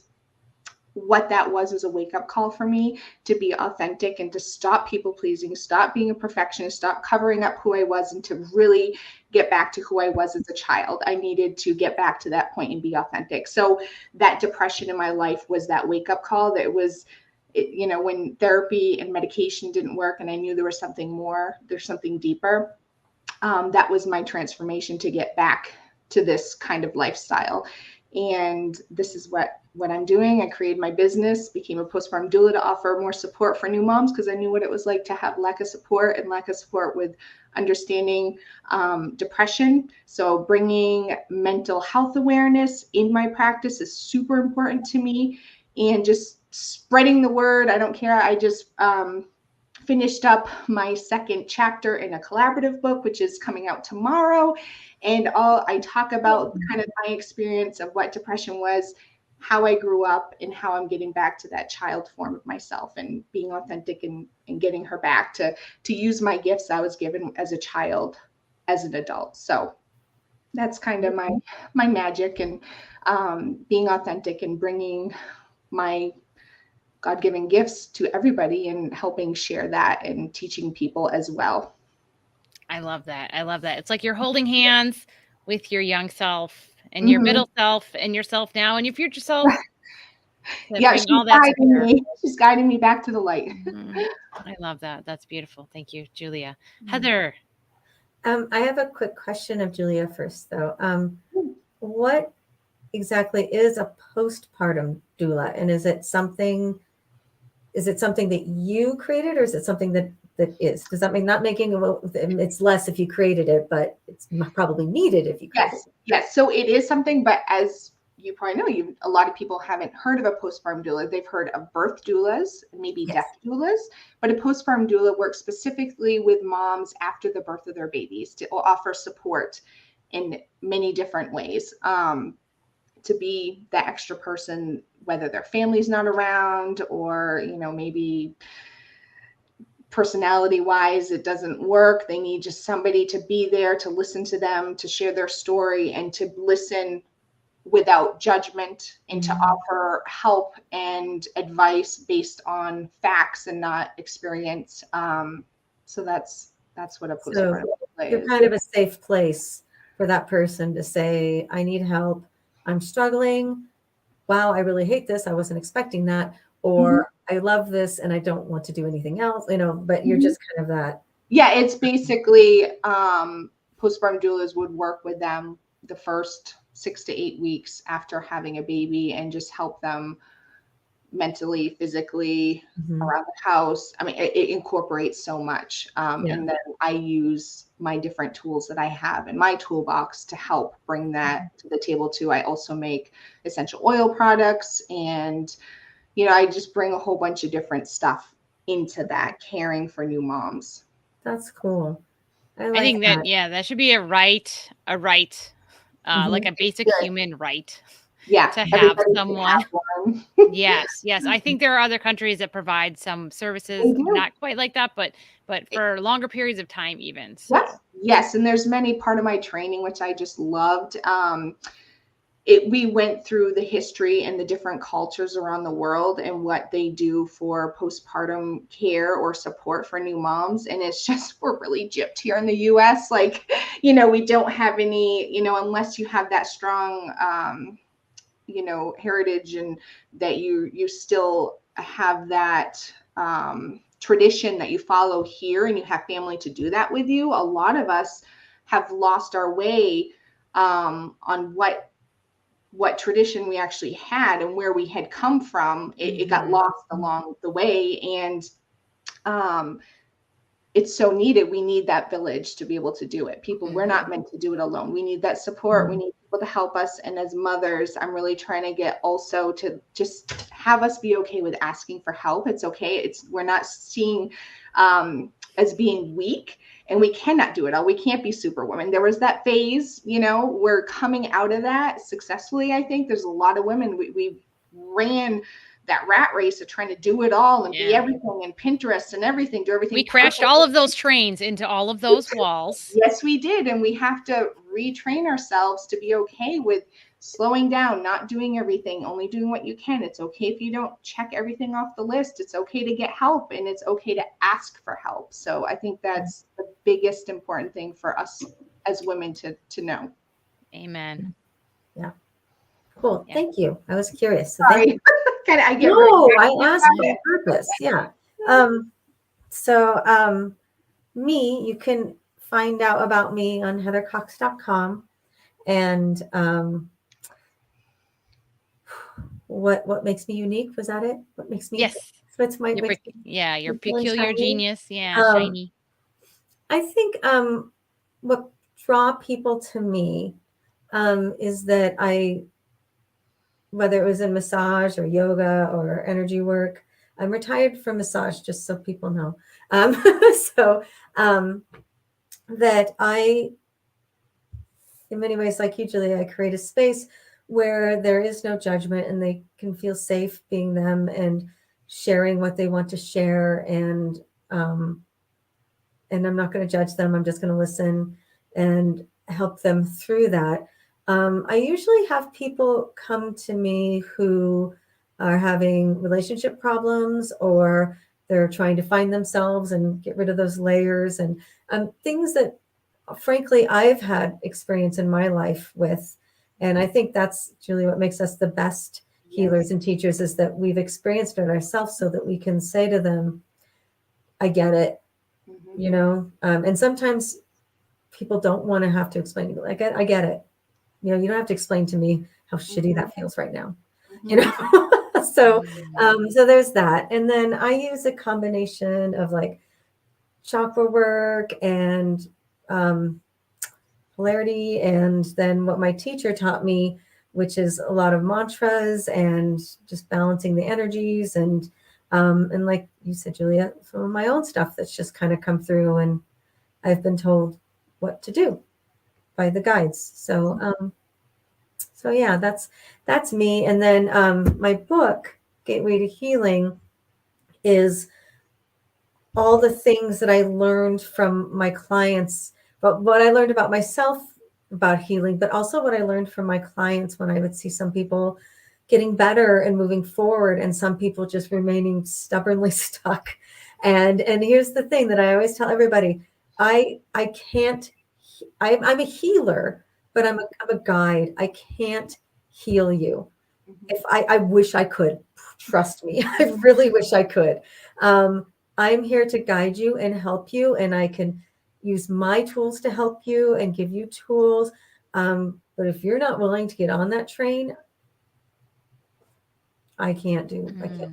[SPEAKER 3] what that was a wake-up call for me to be authentic and to stop people pleasing, stop being a perfectionist, stop covering up who I was, and to really get back to who I was as a child. I needed to get back to that point and be authentic. So that depression in my life was that wake-up call. That was, when therapy and medication didn't work and I knew there was something more, there's something deeper. That was my transformation to get back to this kind of lifestyle. And this is what I'm doing. I created my business, became a postpartum doula to offer more support for new moms, because I knew what it was like to have lack of support with understanding depression. So bringing mental health awareness in my practice is super important to me, and just spreading the word. I don't care. I just finished up my second chapter in a collaborative book, which is coming out tomorrow. And I talk about kind of my experience of what depression was, how I grew up, and how I'm getting back to that child form of myself and being authentic and getting her back to use my gifts I was given as a child, as an adult. So that's kind of my magic, and being authentic and bringing my God-given gifts to everybody and helping share that and teaching people as well.
[SPEAKER 2] I love that. I love that. It's like you're holding hands with your young self and your middle self and yourself now and your future self.
[SPEAKER 3] Yeah, she's guiding me. She's guiding me back to the light.
[SPEAKER 2] I love that. That's beautiful. Thank you, Julia. Heather.
[SPEAKER 1] I have a quick question of Julia first, though. What exactly is a postpartum doula, and is it something that you created, or is it something that is? Does that mean not making it's less if you created it, but it's probably needed if you created it?
[SPEAKER 3] Yes. So it is something, but as you probably know, a lot of people haven't heard of a postpartum doula. They've heard of birth doulas, maybe death doulas, but a postpartum doula works specifically with moms after the birth of their babies to offer support in many different ways. To be that extra person, whether their family's not around, or maybe personality wise it doesn't work, they need just somebody to be there to listen to them, to share their story, and to listen without judgment, and to offer help and advice based on facts and not experience. So that's what a postpartum is.
[SPEAKER 1] You're kind of a safe place for that person to say, I need help, I'm struggling, wow, I really hate this, I wasn't expecting that, or I love this and I don't want to do anything else, but you're just kind of that.
[SPEAKER 3] Yeah, it's basically postpartum doulas would work with them the first 6 to 8 weeks after having a baby and just help them mentally, physically, around the house. I mean, it incorporates so much. And then I use my different tools that I have in my toolbox to help bring that to the table too. I also make essential oil products, and I just bring a whole bunch of different stuff into that, caring for new moms.
[SPEAKER 1] That's cool. I
[SPEAKER 2] think that that should be a right, like a basic human right. To have someone. Yes. I think there are other countries that provide some services not quite like that, but for longer periods of time even. So.
[SPEAKER 3] Yes. And there's many part of my training, which I just loved. We went through the history and the different cultures around the world and what they do for postpartum care or support for new moms. And it's just, we're really gypped here in the US. Like, we don't have any, unless you have that strong, heritage, and that you still have that tradition that you follow here, and you have family to do that with you. A lot of us have lost our way on what tradition we actually had and where we had come from. It got lost along the way, and it's so needed. We need that village to be able to do it. We're not meant to do it alone. We need that support. We need people to help us. And as mothers, I'm really trying to get also to just have us be okay with asking for help. It's okay. We're not seen as being weak, and we cannot do it all. We can't be superwoman. There was that phase, we're coming out of that successfully. I think there's a lot of women, we ran that rat race of trying to do it all and be everything, and Pinterest and everything, do everything.
[SPEAKER 2] We crashed all of those trains into all of those walls.
[SPEAKER 3] Yes, we did. And we have to retrain ourselves to be okay with slowing down, not doing everything, only doing what you can. It's okay if you don't check everything off the list. It's okay to get help, and it's okay to ask for help. So I think that's the biggest important thing for us as women to know.
[SPEAKER 2] Amen.
[SPEAKER 1] Yeah. Cool. Yeah. Thank you. I was curious. So
[SPEAKER 3] Sorry. I
[SPEAKER 1] asked for purpose. Yeah. Me, you can find out about me on heathercox.com. And what makes me unique. Was that it? What makes me?
[SPEAKER 2] Yes.
[SPEAKER 1] What's my?
[SPEAKER 2] Your,
[SPEAKER 1] Makes me
[SPEAKER 2] your
[SPEAKER 1] feeling
[SPEAKER 2] peculiar
[SPEAKER 1] shiny?
[SPEAKER 2] genius. Yeah,
[SPEAKER 1] Um,
[SPEAKER 2] shiny.
[SPEAKER 1] I think what draw people to me is that whether it was in massage or yoga or energy work, I'm retired from massage, just so people know. So that in many ways, like you, Julia, I create a space where there is no judgment and they can feel safe being them and sharing what they want to share. And I'm not going to judge them. I'm just going to listen and help them through that. I usually have people come to me who are having relationship problems, or they're trying to find themselves and get rid of those layers and things that, frankly, I've had experience in my life with. And I think that's, Julie, what makes us the best healers and teachers, is that we've experienced it ourselves so that we can say to them, I get it. And sometimes people don't want to have to explain to me. I get it. You don't have to explain to me how shitty that feels right now. So there's that. And then I use a combination of like chakra work and polarity, and then what my teacher taught me, which is a lot of mantras and just balancing the energies, and like you said, Julia, some of my own stuff that's just kind of come through, and I've been told what to do by the guides. So yeah, that's me. And then my book, Gateway to Healing, is all the things that I learned from my clients, but what I learned about myself about healing, but also what I learned from my clients when I would see some people getting better and moving forward, and some people just remaining stubbornly stuck. And here's the thing that I always tell everybody: I'm a healer, but I'm a guide. I can't heal you. If I wish I could, trust me, I really wish I could. I'm here to guide you and help you, and I can use my tools to help you and give you tools. But if you're not willing to get on that train, I can't do it.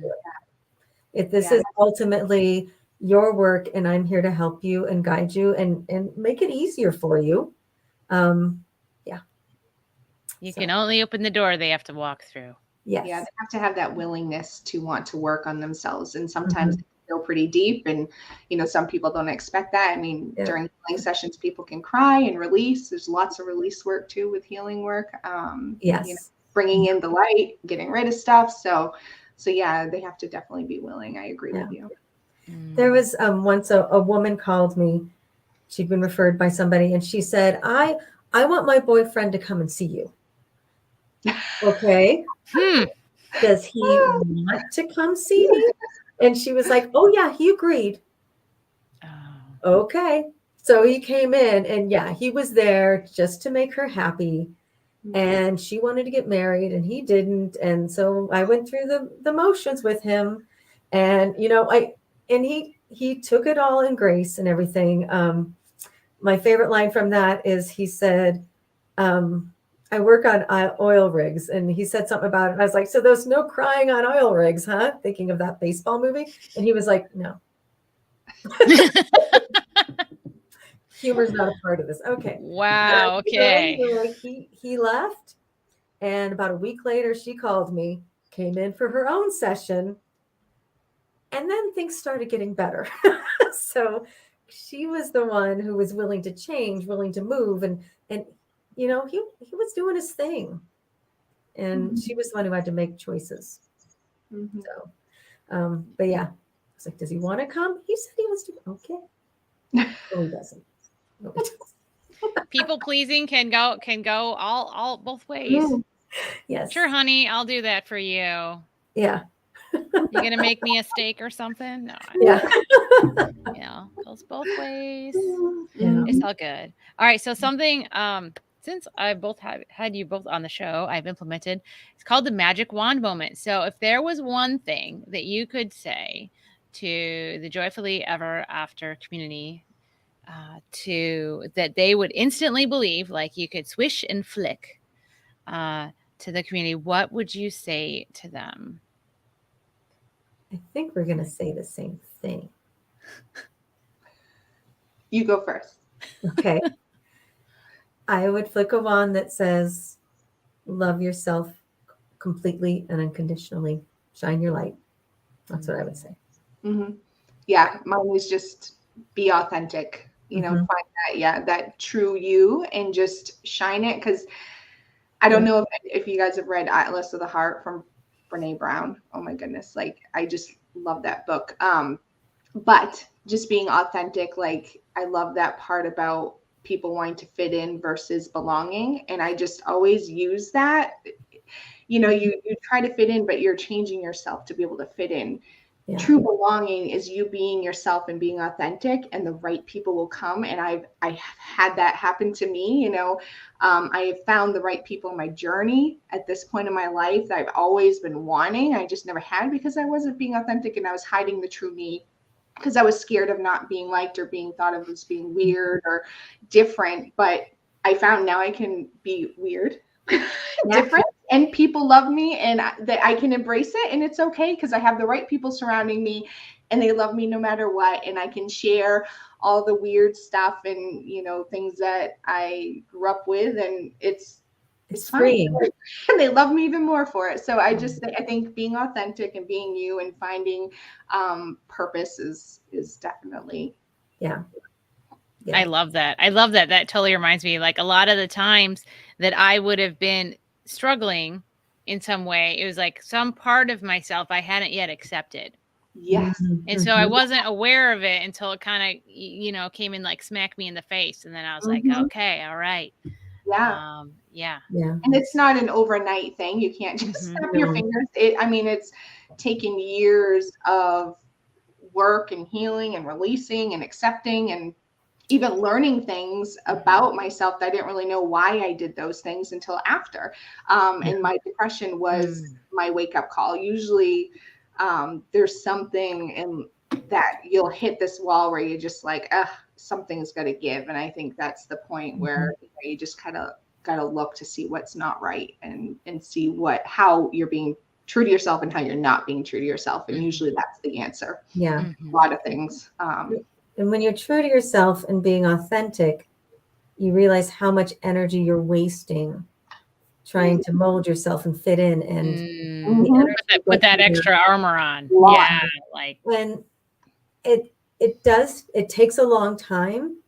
[SPEAKER 1] If this is ultimately your work, and I'm here to help you and guide you and make it easier for you.
[SPEAKER 2] You can only open the door they have to walk through.
[SPEAKER 1] Yes.
[SPEAKER 3] Yeah, they have to have that willingness to want to work on themselves. And sometimes they go pretty deep, and some people don't expect that. I mean, during healing sessions, people can cry and release. There's lots of release work too with healing work. Bringing in the light, getting rid of stuff. So yeah, they have to definitely be willing. I agree with you.
[SPEAKER 1] There was once a woman called me. She'd been referred by somebody, and she said, I want my boyfriend to come and see you. Okay. Does he want to come see me? And she was like, oh yeah, he agreed. Okay. So he came in, and he was there just to make her happy. And she wanted to get married, and he didn't. And so I went through the motions with him, and he took it all in grace and everything. My favorite line from that is, he said, I work on oil rigs, and he said something about it. And I was like, so there's no crying on oil rigs, huh? Thinking of that baseball movie. And he was like, no. Humor's not a part of this. Okay.
[SPEAKER 2] Wow. Okay.
[SPEAKER 1] He left. And about a week later, she called me, came in for her own session. And then things started getting better. So she was the one who was willing to change, willing to move. And he was doing his thing. And she was the one who had to make choices. So, but yeah, I was like, does he want to come? He said he wants to. Okay. No, he doesn't. No, he doesn't.
[SPEAKER 2] People pleasing can go all both ways.
[SPEAKER 1] Yes.
[SPEAKER 2] Sure, honey, I'll do that for you.
[SPEAKER 1] Yeah.
[SPEAKER 2] You gonna make me a steak or something? No. Goes both ways. It's all good. All right. So something since I both had you both on the show, I've implemented. It's called the magic wand moment. So if there was one thing that you could say to the Joyfully Ever After community, that they would instantly believe, like you could swish and flick, to the community, what would you say to them?
[SPEAKER 1] I think we're going to say the same thing.
[SPEAKER 3] You go first.
[SPEAKER 1] Okay. I would flick a wand that says, love yourself completely and unconditionally. Shine your light. That's what I would say.
[SPEAKER 3] Mm-hmm. Yeah, mine was just be authentic, you know, find that, that true you and just shine it. Because I don't know if you guys have read Atlas of the Heart from Brene Brown. Oh my goodness. Like, I just love that book. But just being authentic, like, I love that part about people wanting to fit in versus belonging. And I just always use that. You know, you try to fit in, but you're changing yourself to be able to fit in. Yeah. True belonging is you being yourself and being authentic, and the right people will come. And I have had that happen to me. You know, I have found the right people in my journey at this point in my life that I've always been wanting. I just never had, because I wasn't being authentic and I was hiding the true me, because I was scared of not being liked or being thought of as being weird or different. But I found now I can be weird, different, and people love me, and that I can embrace it, and it's okay, because I have the right people surrounding me and they love me no matter what. And I can share all the weird stuff and, you know, things that I grew up with, and it's
[SPEAKER 1] freeing.
[SPEAKER 3] And they love me even more for it. So I think being authentic and being you and finding purpose is definitely.
[SPEAKER 1] Yeah.
[SPEAKER 2] I love that. I love that. That totally reminds me, like, a lot of the times that I would have been struggling in some way, it was like some part of myself I hadn't yet accepted.
[SPEAKER 3] Yes.
[SPEAKER 2] And so I wasn't aware of it until it kind of, you know, came and like smacked me in the face. And then I was like, okay, all right.
[SPEAKER 3] Yeah.
[SPEAKER 2] Yeah.
[SPEAKER 3] And it's not an overnight thing. You can't just snap your fingers. It's taken years of work and healing and releasing and accepting and even learning things about myself that I didn't really know why I did those things until after. And my depression was my wake-up call. Usually there's something in that you'll hit this wall where you're just like, something's got to give. And I think that's the point where you just kind of got to look to see what's not right and see how you're being true to yourself and how you're not being true to yourself. And usually that's the answer.
[SPEAKER 1] Yeah.
[SPEAKER 3] A lot of things.
[SPEAKER 1] And when you're true to yourself and being authentic, you realize how much energy you're wasting trying to mold yourself and fit in, and
[SPEAKER 2] put that extra armor on. Yeah, like
[SPEAKER 1] when it takes a long time,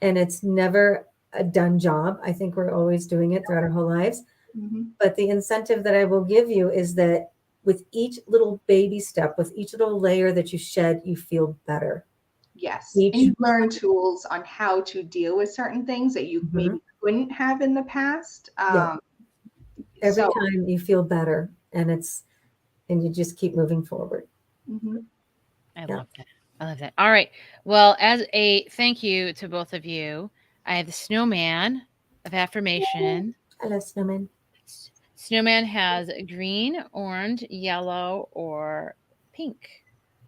[SPEAKER 1] and it's never a done job. I think we're always doing it throughout our whole lives. But the incentive that I will give you is that with each little baby step, with each little layer that you shed, you feel better.
[SPEAKER 3] Yes. And you learn tools on how to deal with certain things that you maybe couldn't have in the past.
[SPEAKER 1] Every time you feel better, and you just keep moving forward.
[SPEAKER 2] I love that. I love that. All right. Well, as a thank you to both of you, I have the Snowman of Affirmation.
[SPEAKER 1] I love Snowman.
[SPEAKER 2] Snowman has green, orange, yellow, or pink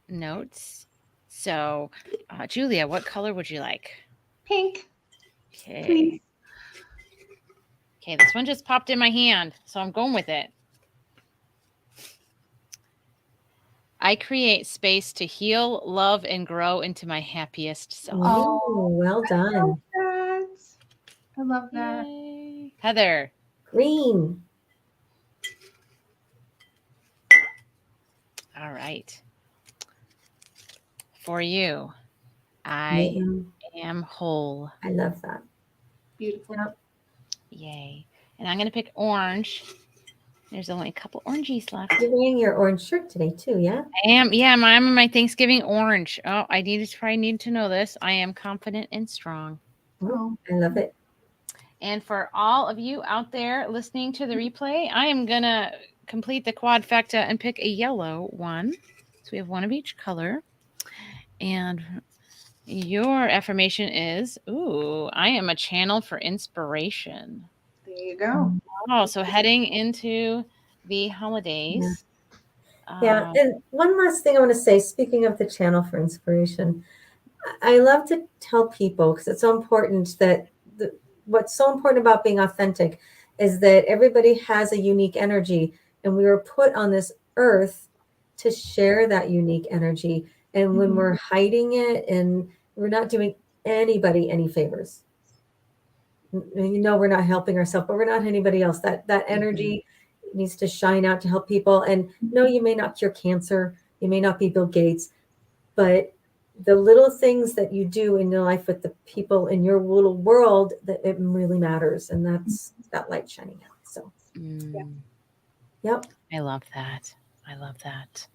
[SPEAKER 2] notes. So, Julia, what color would you like?
[SPEAKER 3] Pink.
[SPEAKER 2] Okay.
[SPEAKER 3] Please.
[SPEAKER 2] Okay, this one just popped in my hand, so I'm going with it. I create space to heal, love, and grow into my happiest self.
[SPEAKER 1] Oh, well done.
[SPEAKER 3] I love that.
[SPEAKER 2] Yay. Heather.
[SPEAKER 1] Green.
[SPEAKER 2] All right. For you, I am whole.
[SPEAKER 1] I love that.
[SPEAKER 3] Beautiful.
[SPEAKER 2] Yay. And I'm going to pick orange. There's only a couple oranges left.
[SPEAKER 1] You're wearing your orange shirt today too, yeah?
[SPEAKER 2] I am. Yeah, I'm in my Thanksgiving orange. Oh, I probably need to know this. I am confident and strong.
[SPEAKER 1] Oh, I love it.
[SPEAKER 2] And for all of you out there listening to the replay, I am going to complete the quadfecta and pick a yellow one. So we have one of each color. And your affirmation is, I am a channel for inspiration.
[SPEAKER 3] There you go.
[SPEAKER 2] Oh, so heading into the holidays.
[SPEAKER 1] Yeah. And one last thing I want to say, speaking of the channel for inspiration, I love to tell people, because it's so important that what's so important about being authentic is that everybody has a unique energy, and we were put on this earth to share that unique energy. And when we're hiding it, and we're not doing anybody any favors. We're not helping ourselves, but we're not anybody else. That energy needs to shine out to help people. And no, you may not cure cancer, you may not be Bill Gates, but the little things that you do in your life with the people in your little world, that it really matters. And that's that light shining out. So yep.
[SPEAKER 2] I love that. I love that.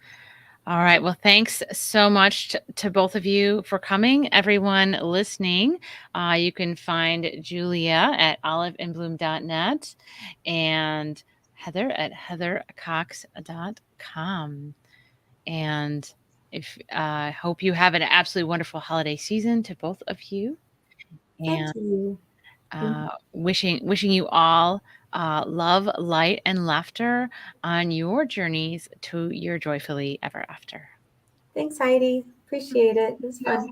[SPEAKER 2] All right. Well, thanks so much to both of you for coming. Everyone listening, you can find Julia at oliveandbloom.net and Heather at heathercox.com. And I hope you have an absolutely wonderful holiday season to both of you.
[SPEAKER 1] Thank
[SPEAKER 2] And
[SPEAKER 1] you.
[SPEAKER 2] wishing you all love, light, and laughter on your journeys to your joyfully ever after.
[SPEAKER 1] Thanks, Heidi. Appreciate it. It was fun.